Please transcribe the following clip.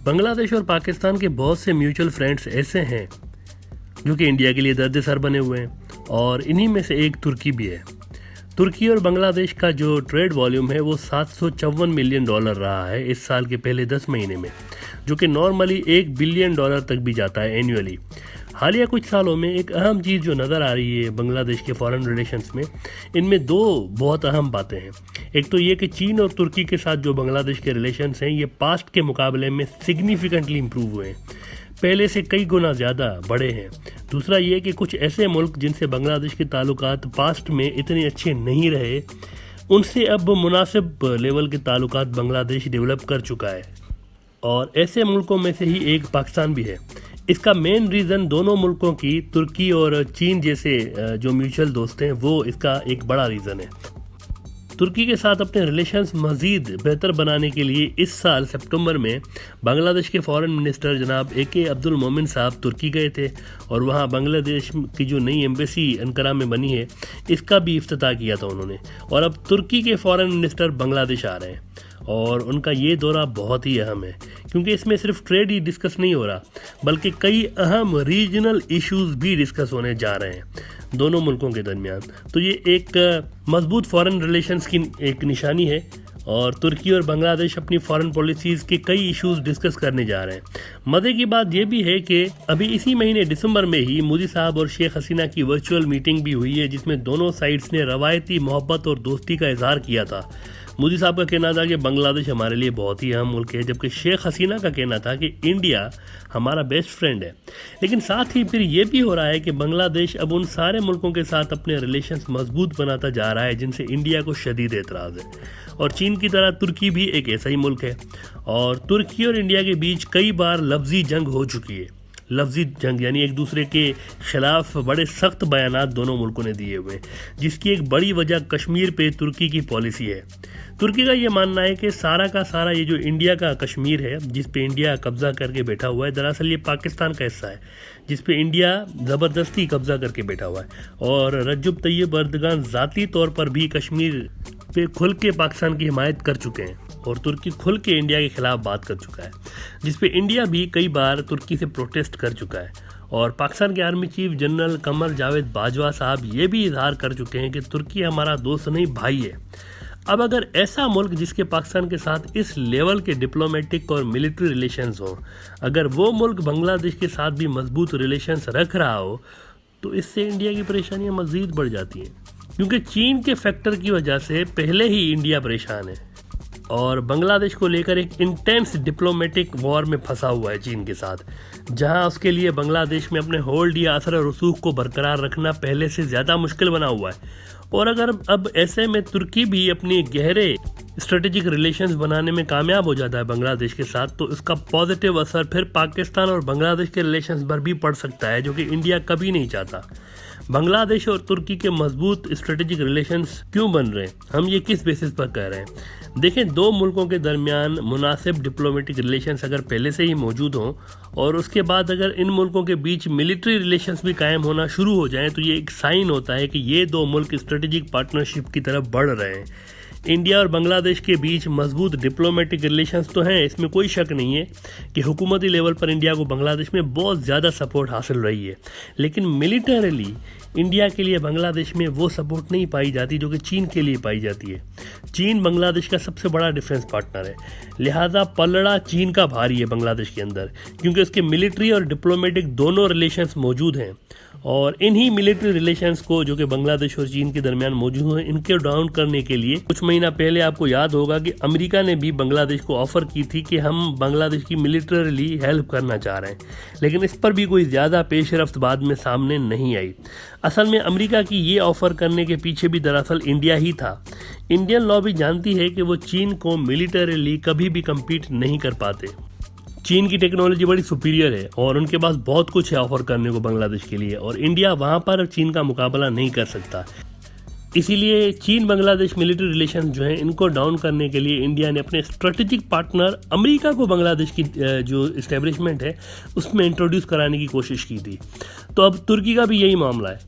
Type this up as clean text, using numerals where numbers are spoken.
بنگلہ دیش اور پاکستان کے بہت سے میوچل فرینڈز ایسے ہیں جو کہ انڈیا کے لیے درد سر بنے ہوئے ہیں، اور انہی میں سے ایک ترکی بھی ہے۔ ترکی اور بنگلہ دیش کا جو ٹریڈ والیوم ہے وہ $754 ملین رہا ہے اس سال کے پہلے 10 مہینے میں، جو کہ نارملی $1 بلین تک بھی جاتا ہے اینیولی۔ حالیہ کچھ سالوں میں ایک اہم چیز جو نظر آ رہی ہے بنگلہ دیش کے فارن ریلیشنز میں، ان میں دو بہت اہم باتیں ہیں۔ ایک تو یہ کہ چین اور ترکی کے ساتھ جو بنگلہ دیش کے ریلیشنز ہیں یہ پاسٹ کے مقابلے میں سگنیفیکنٹلی امپروو ہوئے ہیں، پہلے سے کئی گنا زیادہ بڑے ہیں۔ دوسرا یہ کہ کچھ ایسے ملک جن سے بنگلہ دیش کے تعلقات پاسٹ میں اتنے اچھے نہیں رہے، ان سے اب مناسب لیول کے تعلقات بنگلہ دیش ڈیولپ کر چکا ہے، اور ایسے ملکوں میں سے ہی ایک پاکستان بھی ہے۔ اس کا مین ریزن دونوں ملکوں کی ترکی اور چین جیسے جو میوچل دوست ہیں وہ اس کا ایک بڑا ریزن ہے۔ ترکی کے ساتھ اپنے ریلیشنز مزید بہتر بنانے کے لیے اس سال سپتمبر میں بنگلہ دیش کے فارن منسٹر جناب AK عبد المومن صاحب ترکی گئے تھے، اور وہاں بنگلہ دیش کی جو نئی ایمبیسی انقرہ میں بنی ہے اس کا بھی افتتاح کیا تھا انہوں نے، اور اب ترکی کے فارن منسٹر بنگلہ دیش آ رہے ہیں، اور ان کا یہ دورہ بہت ہی اہم ہے کیونکہ اس میں صرف ٹریڈ ہی ڈسکس نہیں ہو رہا بلکہ کئی اہم ریجنل ایشوز بھی ڈسکس ہونے جا رہے ہیں دونوں ملکوں کے درمیان۔ تو یہ ایک مضبوط فارن ریلیشنز کی ایک نشانی ہے، اور ترکی اور بنگلہ دیش اپنی فارن پالیسیز کے کئی ایشوز ڈسکس کرنے جا رہے ہیں۔ مزے کی بات یہ بھی ہے کہ ابھی اسی مہینے دسمبر میں ہی مودی صاحب اور شیخ حسینہ کی ورچوئل میٹنگ بھی ہوئی ہے، جس میں دونوں سائڈز نے روایتی محبت اور دوستی کا اظہار کیا تھا۔ مودی صاحب کا کہنا تھا کہ بنگلہ دیش ہمارے لیے بہت ہی اہم ملک ہے، جبکہ شیخ حسینہ کا کہنا تھا کہ انڈیا ہمارا بیسٹ فرینڈ ہے۔ لیکن ساتھ ہی پھر یہ بھی ہو رہا ہے کہ بنگلہ دیش اب ان سارے ملکوں کے ساتھ اپنے ریلیشنز مضبوط بناتا جا رہا ہے جن سے انڈیا کو شدید اعتراض ہے، اور چین کی طرح ترکی بھی ایک ایسا ہی ملک ہے، اور ترکی اور انڈیا کے بیچ کئی بار لفظی جنگ ہو چکی ہے۔ لفظی جنگ یعنی ایک دوسرے کے خلاف بڑے سخت بیانات دونوں ملکوں نے دیے ہوئے، جس کی ایک بڑی وجہ کشمیر پہ ترکی کی پالیسی ہے۔ ترکی کا یہ ماننا ہے کہ سارا کا سارا یہ جو انڈیا کا کشمیر ہے جس پہ انڈیا قبضہ کر کے بیٹھا ہوا ہے، دراصل یہ پاکستان کا حصہ ہے جس پہ انڈیا زبردستی قبضہ کر کے بیٹھا ہوا ہے، اور رجب طیب اردگان ذاتی طور پر بھی کشمیر پہ کھل کے پاکستان کی حمایت کر چکے ہیں، اور ترکی کھل کے انڈیا کے خلاف بات کر چکا ہے، جس پہ انڈیا بھی کئی بار ترکی سے پروٹیسٹ کر چکا ہے۔ اور پاکستان کے army chief general Qamar Javed Bajwa صاحب یہ بھی اظہار کر چکے ہیں کہ ترکی ہمارا دوست نہیں بھائی ہے۔ اب اگر ایسا ملک جس کے پاکستان کے ساتھ اس لیول کے ڈپلومیٹک اور ملٹری ریلیشنز ہوں، اگر وہ ملک بنگلہ دیش کے ساتھ بھی مضبوط ریلیشنز رکھ رہا ہو، تو اس سے انڈیا کی پریشانیاں مزید بڑھ جاتی ہیں، کیونکہ چین کے فیکٹر کی وجہ سے پہلے ہی انڈیا پریشان ہے، اور بنگلہ دیش کو لے کر ایک انٹینس ڈپلومیٹک وار میں پھنسا ہوا ہے چین کے ساتھ، جہاں اس کے لیے بنگلہ دیش میں اپنے ہولڈ یا اثر و رسوخ کو برقرار رکھنا پہلے سے زیادہ مشکل بنا ہوا ہے۔ اور اگر اب ایسے میں ترکی بھی اپنی گہرے اسٹریٹجک ریلیشنز بنانے میں کامیاب ہو جاتا ہے بنگلہ دیش کے ساتھ، تو اس کا پازیٹیو اثر پھر پاکستان اور بنگلہ دیش کے ریلیشنز پر بھی پڑ سکتا ہے، جو کہ انڈیا کبھی نہیں چاہتا۔ بنگلہ دیش اور ترکی کے مضبوط اسٹریٹجک ریلیشنز کیوں بن رہے ہیں، ہم یہ کس بیسس پر کہہ رہے ہیں؟ دیکھیں، دو ملکوں کے درمیان مناسب ڈپلومیٹک ریلیشنز اگر پہلے سے ہی موجود ہوں، اور اس کے بعد اگر ان ملکوں کے بیچ ملٹری ریلیشنز بھی قائم ہونا شروع ہو جائیں، تو یہ ایک سائن ہوتا ہے کہ یہ دو ملک اسٹریٹجک پارٹنرشپ کی طرف بڑھ رہے ہیں۔ انڈیا اور بنگلہ دیش کے بیچ مضبوط ڈپلومیٹک ریلیشنز تو ہیں، اس میں کوئی شک نہیں ہے کہ حکومتی لیول پر انڈیا کو بنگلہ دیش میں بہت زیادہ سپورٹ حاصل رہی ہے، لیکن ملیٹریلی انڈیا کے لیے بنگلہ دیش میں وہ سپورٹ نہیں پائی جاتی جو کہ چین کے لیے پائی جاتی ہے۔ چین بنگلہ دیش کا سب سے بڑا ڈیفنس پارٹنر ہے، لہٰذا پلڑا چین کا بھاری ہے بنگلہ دیش کے اندر، کیونکہ اس کے ملٹری اور ڈپلومیٹک دونوں ریلیشنز موجود ہیں، اور انہی ملٹری ریلیشنز کو جو کہ بنگلہ دیش اور چین کے درمیان موجود ہیں، ان کے ڈاؤن کرنے کے لیے کچھ مہینہ پہلے آپ کو یاد ہوگا کہ امریکہ نے بھی بنگلہ دیش کو آفر کی تھی کہ ہم بنگلہ دیش کی ملٹریلی ہیلپ کرنا چاہ رہے ہیں، لیکن اس پر بھی کوئی زیادہ پیش رفت بعد میں سامنے نہیں آئی۔ اصل میں امریکہ کی یہ آفر کرنے کے پیچھے بھی دراصل انڈیا ہی تھا۔ انڈین لابی جانتی ہے کہ وہ چین کو ملیٹریلی کبھی بھی کمپیٹ نہیں کر پاتے۔ چین کی ٹیکنالوجی بڑی سپیریئر ہے، اور ان کے پاس بہت کچھ ہے آفر کرنے کو بنگلہ دیش کے لیے، اور انڈیا وہاں پر چین کا مقابلہ نہیں کر سکتا۔ اسی لیے چین بنگلہ دیش ملٹری ریلیشن جو ہیں ان کو ڈاؤن کرنے کے لیے انڈیا نے اپنے اسٹریٹجک پارٹنر امریکہ کو بنگلہ دیش کی جو اسٹیبلشمنٹ ہے اس میں انٹروڈیوس کرانے کی کوشش کی تھی۔ تو اب ترکی کا بھی یہی معاملہ ہے،